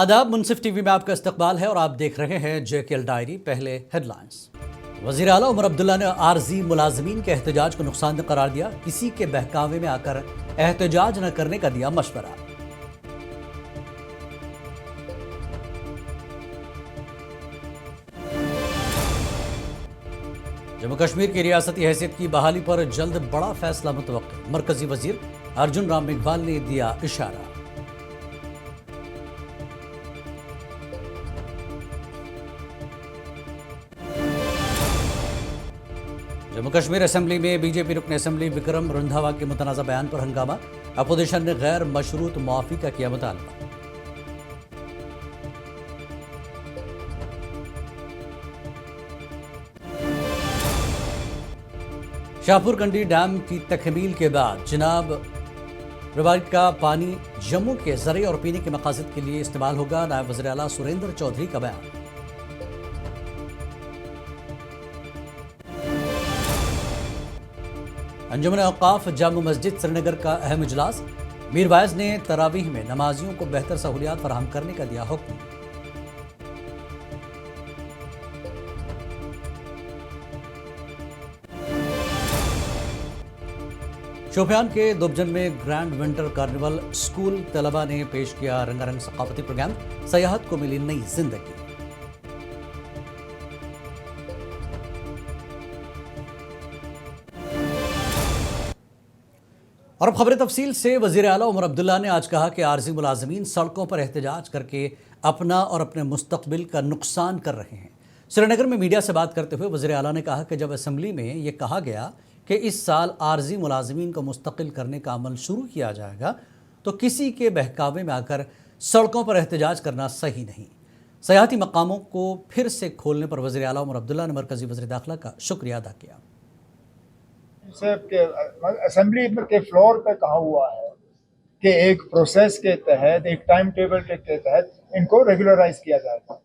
आदाब, मुनसिफ टीवी में आपका इस्तकबाल है और आप देख रहे हैं जेकेएल डायरी। पहले हेडलाइंस। वज़ीर आला उमर अब्दुल्ला ने आरजी मुलाजमीन के एहतजाज को नुकसान करार दिया। किसी के बहकावे में आकर एहतजाज न करने का दिया मशवरा। जम्मू कश्मीर की रियासती हैसियत की बहाली पर जल्द बड़ा फैसला मुतवक्किल। मरकजी वजीर अर्जुन राम मेघवाल ने दिया इशारा। जम्मू कश्मीर असेंबली में बीजेपी रुकन असेंबली विक्रम रंधावा के मुतनाज़ा बयान पर हंगामा। अपोजिशन ने गैर मशरूत मुआफ़ी का किया मुतालबा। शाहपुर कंडी डैम की तकमील के बाद चिनाब रिवर का पानी जम्मू के ज़रिए और पीने के मकासद के लिए इस्तेमाल होगा। नायब वज़ीर आला सुरेंद्र चौधरी का बयान। अंजुमन औकाफ जामू मस्जिद श्रीनगर का अहम इजलास। मीर वाइज ने तरावीह में नमाजियों को बेहतर सहूलियात फराहम करने का दिया हुक्म। शोपियान के दुबजन में ग्रैंड विंटर कार्निवल स्कूल तलबा ने पेश किया रंगारंग सकाफती प्रोग्राम। सयाहत को मिली नई जिंदगी। और अब खबरें तफसील से। वज़ीर आला उमर अब्दुल्ला ने आज कहा कि आरजी मुलाजमीन सड़कों पर एहतजाज करके अपना और अपने मुस्तकबिल का नुकसान कर रहे हैं। श्रीनगर में मीडिया से बात करते हुए वज़ीर आला ने कहा कि जब असम्बली में ये कहा गया कि इस साल आरजी मुलाजमीन को मुस्तकिल करने का अमल शुरू किया जाएगा तो किसी के बहकावे में आकर सड़कों पर एहतजाज करना सही नहीं। सयाहती मकामों को फिर से खोलने पर वज़ीर आला उमर अब्दुल्ला ने मरकज़ी वज़ीर दाखिला का शुक्रिया अदा किया। असेंबली के फ्लोर पे कहा हुआ है कि एक प्रोसेस के तहत, एक टाइम टेबल के तहत इनको रेगुलराइज किया जाएगा।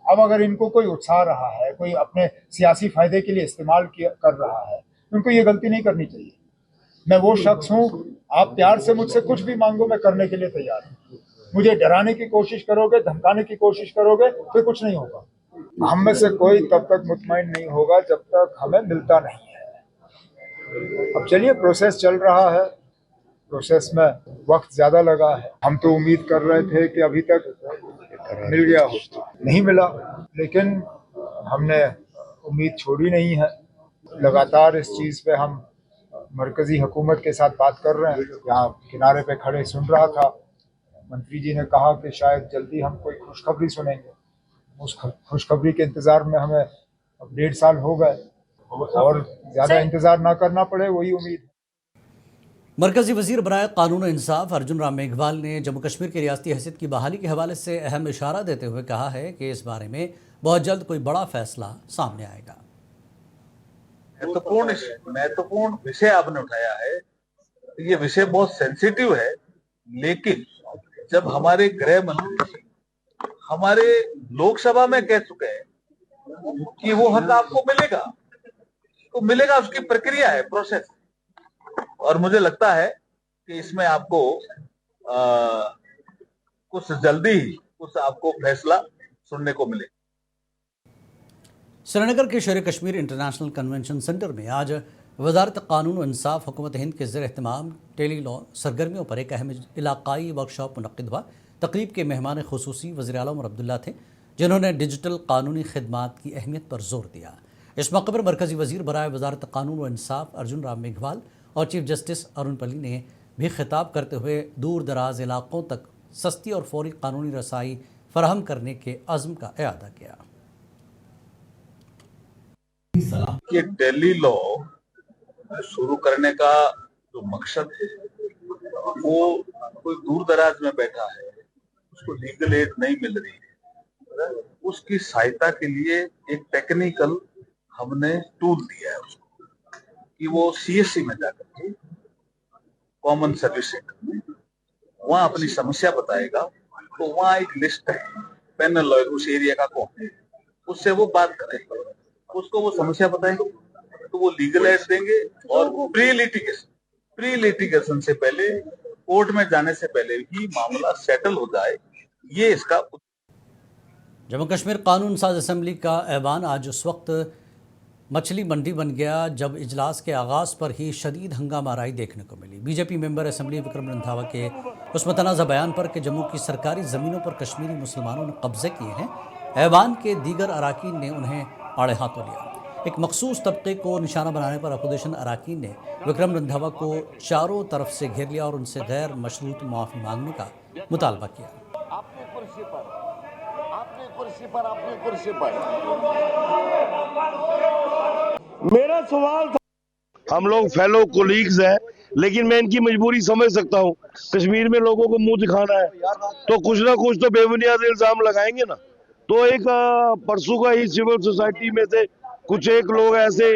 अब अगर इनको कोई उकसा रहा है, कोई अपने सियासी फायदे के लिए इस्तेमाल कर रहा है, उनको ये गलती नहीं करनी चाहिए। मैं वो शख्स हूँ, आप प्यार से मुझसे कुछ भी मांगो, मैं करने के लिए तैयार हूँ। मुझे डराने की कोशिश करोगे, धमकाने की कोशिश करोगे, फिर कुछ नहीं होगा। हम में से कोई तब तक मुतमईन नहीं होगा जब तक हमें मिलता नहीं है। अब चलिए, प्रोसेस चल रहा है, प्रोसेस में वक्त ज्यादा लगा है। हम तो उम्मीद कर रहे थे कि अभी तक मिल गया हो, नहीं मिला, लेकिन हमने उम्मीद छोड़ी नहीं है। लगातार इस चीज पे हम मरकजी हुकूमत के साथ बात कर रहे हैं। यहाँ किनारे पे खड़े सुन रहा था, मंत्री जी ने कहा कि शायद जल्दी हम कोई खुशखबरी सुनेंगे। उस खुशखबरी के इंतजार में हमें अब 1.5 साल हो गए और ज्यादा इंतजार ना करना पड़े, वही उम्मीद है। मरकजी वजीर बराए कानून इंसाफ अर्जुन राम मेघवाल ने जम्मू कश्मीर की रियासती हैसियत की बहाली के हवाले से अहम इशारा देते हुए कहा है कि इस बारे में बहुत जल्द कोई बड़ा फैसला सामने आएगा। महत्वपूर्ण विषय आपने उठाया है। ये विषय बहुत सेंसिटिव है, लेकिन जब हमारे गृह मंत्री हमारे लोकसभा में कह चुके हैं कि वो हक आपको मिलेगा, तो मिलेगा। उसकी प्रक्रिया है, प्रोसेस। और मुझे लगता है कि इसमें आपको कुछ जल्दी ही कुछ आपको फैसला सुनने को मिले। श्रीनगर के शेर कश्मीर इंटरनेशनल कन्वेंशन सेंटर में आज वजारत कानून और इंसाफ हुकूमत हिंद के ज़ेर एहतमाम टेली लॉ सरगर्मियों पर एक अहम इलाकाई वर्कशॉप मुनक्किद हुआ। तकरीब के मेहमान खुसूसी वज़ीर आला उमर अब्दुल्ला थे, जिन्होंने डिजिटल कानूनी खिदमात की अहमियत पर जोर दिया। इस मौके पर मरकजी वजीर बराए वजारत कानून व इंसाफ अर्जुन राम मेघवाल और चीफ जस्टिस अरुण पल्ली ने भी खिताब करते हुए दूर दराज इलाकों तक सस्ती और फौरी कानूनी रसाई फराहम करने के अज़्म का इआदा किया। ये टेली लॉ शुरू करने का जो मकसद है, वो कोई दूर दराज में बैठा है, उसको लीगल एड नहीं मिल रही है, उसकी सहायता के लिए एक टेक्निकल हमने टूल दिया है उसको, कि वो सीएससी में जाकर के कॉमन सर्विस सेंटर में वहां अपनी समस्या बताएगा। तो वहां एक लिस्ट है, पैनल लॉयर उस एरिया का कौन है, उससे वो बात करेंगे, उसको वो समस्या बताएंगे, तो वो लीगल एड देंगे। और प्री लिटिगेशन से पहले, कोर्ट में जाने से पहले ही मामला सेटल हो जाए, ये इसका जम्मू कश्मीर कानून साज असम्बली का ऐवान आज उस वक्त मछली मंडी बन गया जब इजलास के आगाज़ पर ही शदीद हंगामाराई देखने को मिली। BJP member assembly Vikram Randhawa के उस मतनाज़ा बयान पर कि जम्मू की सरकारी ज़मीनों पर कश्मीरी मुसलमानों ने कब्जे किए हैं, ऐवान के दीगर अराकीन ने उन्हें आड़े हाथों लिया। एक मखसूस तबके को निशाना बनाने पर अपोजिशन अराकीन ने विक्रम रंधावा को चारों तरफ से घेर लिया और उनसे गैर मशरूत माफ़ी मांगने का मुतालबा किया। अपनी कुर्सी पर अपनी कुर्सी पर अपनी कुर्सी पर मेरा सवाल था, हम लोग फेलो कोलीग्स हैं, लेकिन मैं इनकी मजबूरी समझ सकता हूँ। कश्मीर में लोगों को मुंह दिखाना है तो कुछ ना कुछ तो बेबुनियाद इल्जाम लगाएंगे ना। तो एक परसों का ही सिविल सोसाइटी में से कुछ एक लोग ऐसे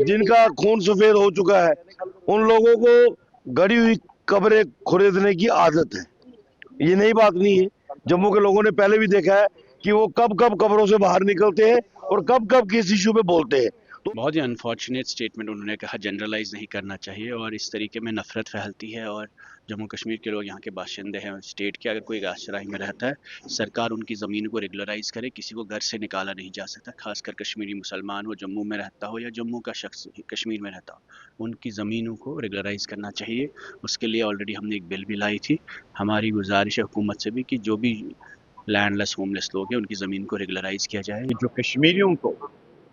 जिनका खून सफेद हो चुका है, उन लोगों को गड़ी हुई कब्रें खरीदने की आदत है। ये नई बात नहीं है, जम्मू के लोगों ने पहले भी देखा है कि वो कब कब कब्रों से बाहर निकलते हैं और कब कब किस इशू पे बोलते हैं। बहुत ही अनफॉर्चुनेट स्टेटमेंट उन्होंने कहा, जनरलाइज नहीं करना चाहिए और इस तरीके में नफरत फैलती है। और जम्मू कश्मीर के लोग यहाँ के बाशिंदे हैं, स्टेट के अगर कोई आश्रय में रहता है, सरकार उनकी ज़मीन को रेगुलराइज करे। किसी को घर से निकाला नहीं जा सकता, खासकर कश्मीरी मुसलमान हो, जम्मू में रहता हो या जम्मू का शख्स कश्मीर में रहता हो, उनकी ज़मीनों को रेगुलराइज करना चाहिए। उसके लिए ऑलरेडी हमने एक बिल भी लाई थी। हमारी गुजारिश है हुकूमत से भी कि जो भी लैंडलेस होमलेस लोग हैं उनकी ज़मीन को रेगुलराइज किया जाए। जो कश्मीरियों को,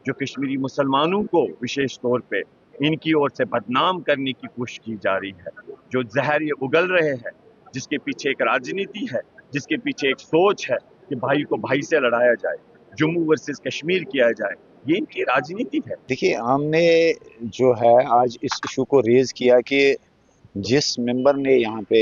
जो कश्मीरी मुसलमानों को विशेष तौर पे इनकी ओर से बदनाम करने की कोशिश की जा रही है, जो जहर ये उगल रहे हैं, जिसके पीछे एक राजनीति है, जिसके पीछे एक सोच है कि भाई को भाई से लड़ाया जाए, जम्मू वर्सेस कश्मीर किया जाए, ये इनकी राजनीति है। देखिए, हमने जो है आज इस इशू को रेज किया कि जिस मेंबर ने यहाँ पे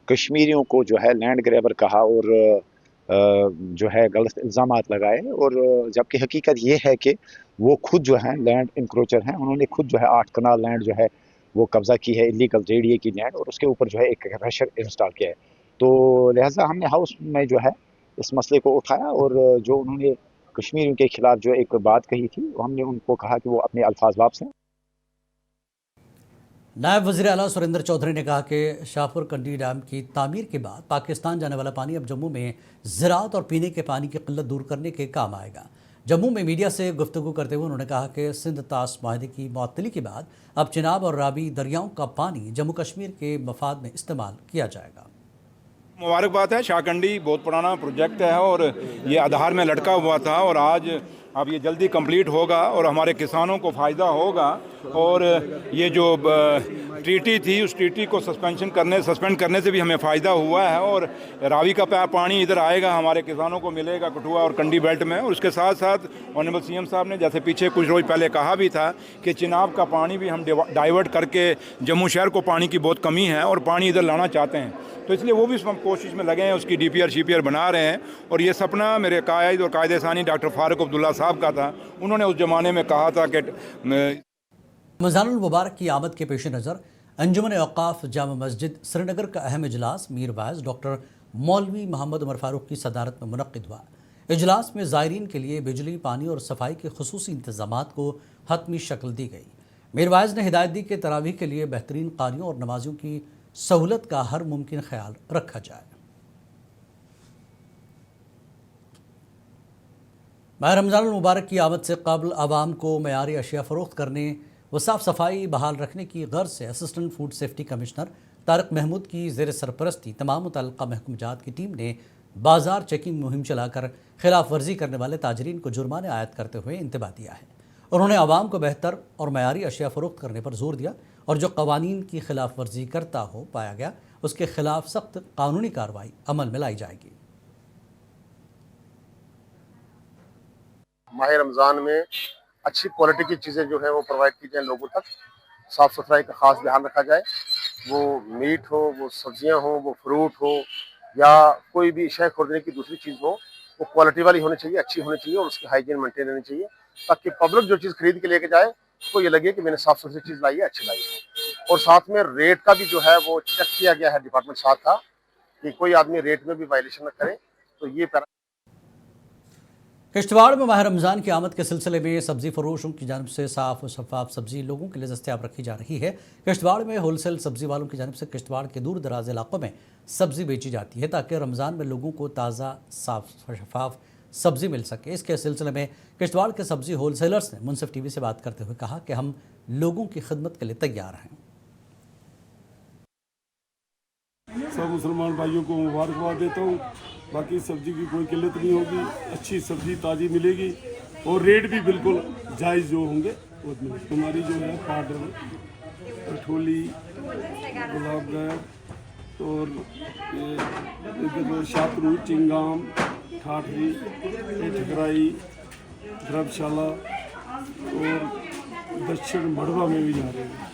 कश्मीरियों को जो है लैंड ग्रैबर कहा और जो है गलत इल्ज़ामात लगाए, और जबकि हकीकत ये है कि वो खुद जो है लैंड इंक्रोचर हैं। उन्होंने खुद जो है 8 कनाल लैंड जो है वो कब्ज़ा की है, इलीगल जेडीए की लैंड, और उसके ऊपर जो है एक क्रशर इंस्टॉल किया है। तो लिहाजा हमने हाउस में जो है इस मसले को उठाया और जो उन्होंने कश्मीरियों के खिलाफ जो एक बात कही थी, हमने उनको कहा कि वो अपने अल्फाज वापस लें। नायब वज़ीर आला सुरेंद्र चौधरी ने कहा कि शाहपुर कंडी डैम की तामीर के बाद पाकिस्तान जाने वाला पानी अब जम्मू में ज़राअत और पीने के पानी की किल्लत दूर करने के काम आएगा। जम्मू में मीडिया से गुफ्तगू करते हुए उन्होंने कहा कि सिंध तास माहदे की मअतली के बाद अब चिनाब और रावी दरियाओं का पानी जम्मू कश्मीर के मफाद में इस्तेमाल किया जाएगा। मुबारकबाद है, शाहकंडी बहुत पुराना प्रोजेक्ट है और ये आधार में लटका हुआ था और आज अब ये जल्दी कंप्लीट होगा और हमारे किसानों को फ़ायदा होगा। और ये जो ट्रीटी थी उस ट्रीटी को सस्पेंड करने से भी हमें फ़ायदा हुआ है और रावी का पानी इधर आएगा, हमारे किसानों को मिलेगा कठुआ और कंडी बेल्ट में। और उसके साथ साथ ऑनरेबल सीएम साहब ने जैसे पीछे कुछ रोज़ पहले कहा भी था कि चिनाब का पानी भी हम डाइवर्ट करके जम्मू शहर को पानी की बहुत कमी है और पानी इधर लाना चाहते हैं, तो इसलिए वो भी कोशिश में लगे हैं, उसकी डीपीआर शीपीआर बना रहे हैं। और ये सपना मेरे कायद और कायदेसानी डॉक्टर फारूक अब्दुल्ला साहब का था। उन्होंने उस ज़माने में कहा था कि रमज़ानुल मुबारक की आमद के पेश नज़र अंजुमन औक़ाफ़ जामा मस्जिद श्रीनगर का अहम इजलास मीर वाइज़ डॉक्टर मौलवी मोहम्मद उमर फ़ारूक की सदारत में मुनक़्क़िद हुआ। इजलास में ज़ायरीन के लिए बिजली, पानी और सफाई के खुसूसी इंतज़ामात को हतमी शक्ल दी गई। मीर वाइज़ ने हिदायत दी कि तरावीह के लिए बेहतरीन क़ारियों और नमाजियों की सहूलत का हर मुमकिन ख्याल रखा जाए। माह रमज़ानुल मुबारक की आमद से कबल आवाम को मयारी अशिया फ़रोख्त करने व साफ़ सफाई बहाल रखने की गर्ज से assistant food safety commissioner Tariq Mahmood की ज़ेर सरपरस्ती तमाम मुतल्लिक़ा महकूमजात की टीम ने बाज़ार चेकिंग मुहिम चलाकर खिलाफ वर्जी करने वाले ताजरीन को जुर्माने आयद करते हुए इंतबाह दिया है। उन्होंने आवाम को बेहतर और मयारी अशिया फ़रोख्त करने पर जोर दिया और जो कवानीन की खिलाफ वर्जी करता हो पाया गया उसके खिलाफ सख्त कानूनी कार्रवाई अमल में लाई जाएगी। माह रमज़ान में अच्छी क्वालिटी की चीज़ें जो है वो प्रोवाइड की जाए लोगों तक। साफ़ सफाई का ख़ास ध्यान रखा जाए, वो मीट हो, वो सब्जियां हो, वो फ्रूट हो या कोई भी शय खरीदने की दूसरी चीज़ हो, वो क्वालिटी वाली होनी चाहिए, अच्छी होनी चाहिए और उसकी हाइजीन मेंटेन होनी चाहिए, ताकि पब्लिक जो चीज़ खरीद के लेके जाए तो ये लगे कि मैंने साफ़ सुथरी चीज़ लाई है, अच्छी लाई है। और साथ में रेट का भी जो है वो चेक किया गया है डिपार्टमेंट साथ का कि कोई आदमी रेट में भी वायलेशन न करे। तो ये किश्तवाड़ में माह रमज़ान की आमद के सिलसिले में सब्ज़ी फरोशों की जानिब से साफ़ और शफाफ सब्ज़ी लोगों के लिए दस्तयाब रखी जा रही है। किश्तवाड़ में होलसेल सब्ज़ी वालों की जानिब से किश्तवाड़ के दूर दराज इलाकों में सब्ज़ी बेची जाती है ताकि रमज़ान में लोगों को ताज़ा साफ़ शफाफ सब्ज़ी मिल सके। इसके सिलसिले में किश्तवाड़ के सब्ज़ी होलसेलर्स ने मुनसिफ टीवी से बात करते हुए कहा कि हम लोगों की खिदमत के लिए तैयार हैं। सब मुसलमान भाइयों को मुबारकबाद देता हूँ। बाकी सब्जी की कोई किल्लत नहीं होगी, अच्छी सब्जी ताज़ी मिलेगी और रेट भी बिल्कुल जायज़ जो होंगे वो मिलेगी। हमारी जो है पाउडर, कठोली, गुलाब गैर और ये शातरू, चिंगाम, ठाठरी, ठकराई, धर्मशाला और दक्षिण मड़वा में भी जा रहे हैं।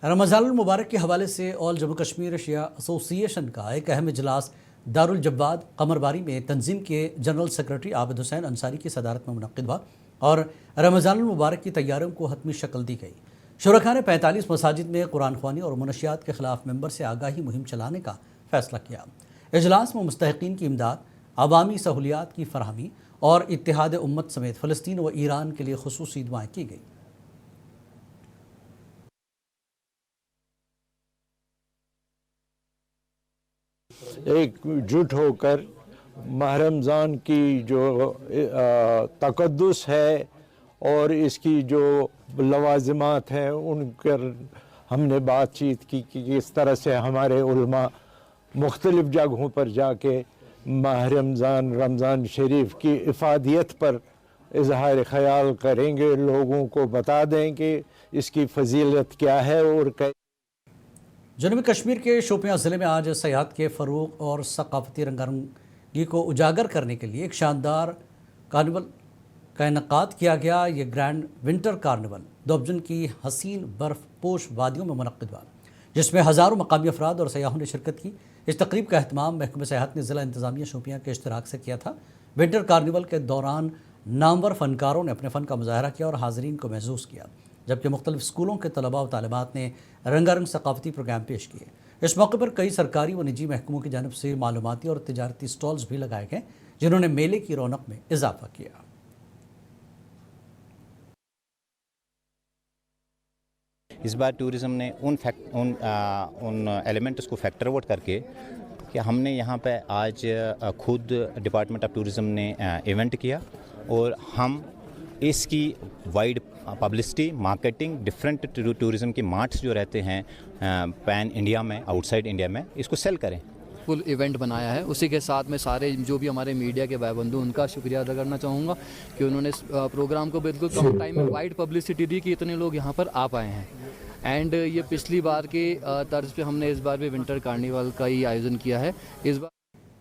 रमज़ानुल मुबारक के हवाले से ऑल जम्मू कश्मीर शिया एसोसिएशन का एक अहम इजलास दारुल जव्वाद कमरबारी में तंजीम के जनरल सेक्रेटरी आबिद हुसैन अंसारी की सदारत में मुनक़्क़िद हुआ और रमज़ानुल मुबारक की तैयारियों को हतमी शक्ल दी गई। शुरका ने 45 मसाजिद में कुरान ख्वानी और मनशियात के खिलाफ मेंबर से आगाही मुहिम चलाने का फैसला किया। इजलास में मुस्तहिक़ीन की इमदाद, अवामी सहूलियात की फरहमी और इत्तेहाद उम्मत समेत फ़लस्तीन व ईरान के लिए खुसूसी दुआएँ की गई। एकजुट होकर माह रमज़ान की जो तक़द्दुस है और इसकी जो लवाज़िमात हैं उन पर हमने बातचीत की कि किस तरह से हमारे उलमा मुख्तलिफ़ जगहों पर जाके माह रमज़ान शरीफ की इफ़ादियत पर इजहार ख़याल करेंगे, लोगों को बता दें कि इसकी फ़जीलत क्या है। और जनूबी कश्मीर के शोपियां ज़िले में आज सयाहत के फ़रोग़ और सकाफ़ती रंगारंगी को उजागर करने के लिए एक शानदार कार्निवल का इनेकाद किया गया। ये ग्रैंड विंटर कार्निवल दोबजन की हसीन बर्फ़पोश वादियों में मुनक़्क़िद हुआ, जिसमें हज़ारों मकामी अफराद और सयाहों ने शिरकत की। इस तकरीब का अहतमाम महकमा सयाहत ने ज़िला इंतज़ामिया शोपियां के इश्तराक से किया था। विंटर कार्निवल के दौरान नामवर फ़नकारों ने अपने फ़न का मुज़ाहरा किया और हाज़रीन को महसूस किया, जबकि मुख्तलिफ़ स्कूलों के तलबा व तालिबात ने रंगारंग सकाफ़ती प्रोग्राम पेश किए। इस मौके पर कई सरकारी व निजी महकमों की जानिब से मालूमाती और तिजारती स्टॉल्स भी लगाए गए, जिन्होंने मेले की रौनक में इजाफा किया। इस बार टूरिज़म ने उन एलिमेंट्स को फैक्टरवर्ड करके कि हमने यहाँ पे आज खुद डिपार्टमेंट ऑफ टूरिज़म ने इवेंट किया और हम इसकी wide publicity, marketing, different tourism के मार्ट्स जो रहते हैं पैन इंडिया में, आउटसाइड इंडिया में, इसको सेल करें। फुल इवेंट बनाया है। उसी के साथ में सारे जो भी हमारे मीडिया के भाई बंधु, उनका शुक्रिया अदा करना चाहूँगा कि उन्होंने प्रोग्राम को बिल्कुल कम टाइम में वाइड पब्लिसिटी दी कि इतने लोग यहाँ पर आ पाए हैं। एंड ये पिछली बार के तर्ज पे हमने इस बार भी विंटर कार्निवल का ही आयोजन किया है। इस बार